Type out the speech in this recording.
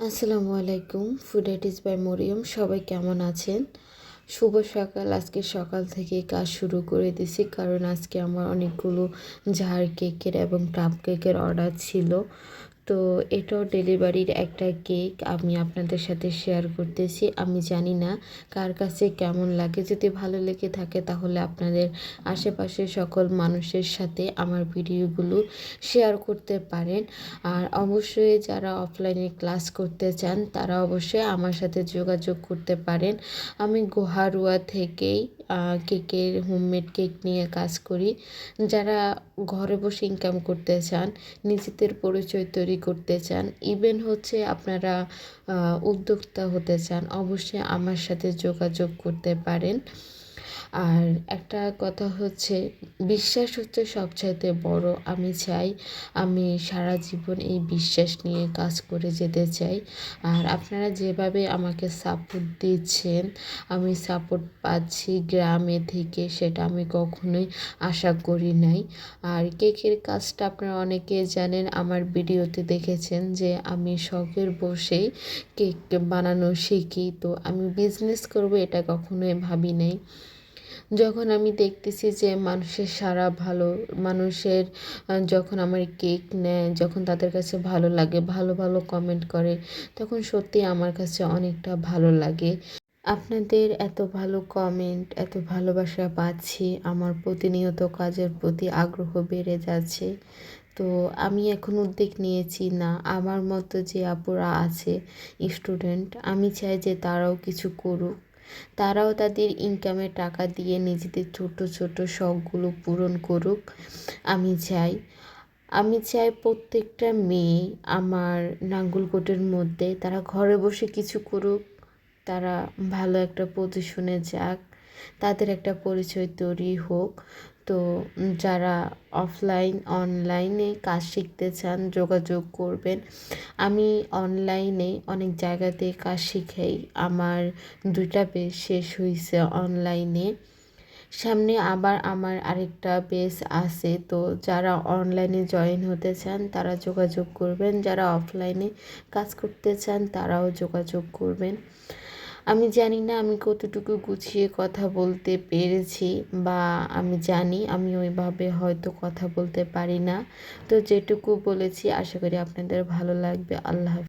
আসসালামু আলাইকুম। Food is by Maryam. সবাই কেমন আছেন? শুভ সকাল। আজকে সকাল থেকে কাজ শুরু করে দিছি, কারণ আজকে আমার অনেকগুলো জার কেকের এবং কাপ কেকের অর্ডার ছিল। তো এটাও ডেলিভারির একটা কেক আমি আপনাদের সাথে শেয়ার করতেছি। আমি জানি না কার কাছে কেমন লাগে। যদি ভালো লেগে থাকে তাহলে আপনাদের আশেপাশের সকল মানুষের সাথে আমার ভিডিওগুলো শেয়ার করতে পারেন। আর অবশ্যই যারা অফলাইনে ক্লাস করতে চান তারা অবশ্যই আমার সাথে যোগাযোগ করতে পারেন। আমি গোহারুয়া থেকেই কেকের হোমমেড কেক নিয়ে কাজ করি। যারা ঘরে বসে ইনকাম করতে চান, নিজেদের পরিচয় তৈরি করতে চান, ইভেন হচ্ছে আপনারা উদ্যোক্তা হতে চান, অবশ্যই আমার সাথে যোগাযোগ করতে পারেন। আর একটা কথা হচ্ছে, বিশ্বাস হচ্ছে সবচাইতে বড়। আমি চাই আমি সারা জীবন এই বিশ্বাস নিয়ে কাজ করে যেতে চাই। আর আপনারা যেভাবে আমাকে সাপোর্ট দিচ্ছেন, আমি সাপোর্ট পাচ্ছি গ্রামে থেকে, সেটা আমি কখনোই আশা করি নাই। আর কেকের কাজটা আপনারা অনেকে জানেন, আমার ভিডিওতে দেখেছেন যে আমি শখের বসেই কেক বানানো শিখি। তো আমি বিজনেস করব এটা কখনোই ভাবি নাই। যখন আমি দেখতেছি যে মানুষের সাড়া ভালো, মানুষের যখন আমার কেক নেয়, যখন তাদের কাছে ভালো লাগে, ভালো ভালো কমেন্ট করে, তখন সত্যি আমার কাছে অনেকটা ভালো লাগে। আপনাদের এত ভালো কমেন্ট, এত ভালোবাসা পাচ্ছি, আমার প্রতিনিয়ত কাজের প্রতি আগ্রহ বেড়ে যাচ্ছে। তো আমি এখন উদ্যোগ নিয়েছি, না আমার মতো যে আপুরা আছে স্টুডেন্ট, আমি চাই যে তারাও কিছু করুক, তারাও তাদের ইনকামের টাকা দিয়ে নিজেদের ছোট ছোট শখগুলো পূরণ করুক। আমি চাই প্রত্যেকটা মেয়ে আমার নাঙ্গলকোটের মধ্যে তারা ঘরে বসে কিছু করুক, তারা ভালো একটা পজিশনে যাক, তাদের একটা পরিচয় তৈরি হোক। তো যারা অফলাইন অনলাইনে কাজ শিখতে চান যোগাযোগ করবেন। আমি অনলাইনে অনেক জায়গাতে কাজ শিখাই। আমার 2টা পেজ শেষ হয়েছে অনলাইনে। সামনে আবার আমার আরেকটা পেজ আছে। তো যারা অনলাইনে জয়েন হতে চান তারা যোগাযোগ করবেন, যারা অফলাইনে কাজ করতে চান তারাও যোগাযোগ করবেন। আমি জানি না আমি কতটুকু গুছিয়ে কথা বলতে পেরেছি, বা আমি জানি আমি ওইভাবে হয়তো কথা বলতে পারি না। তো যেটুকু বলেছি আশা করি আপনাদের ভালো লাগবে। আল্লাহ হাফেজ।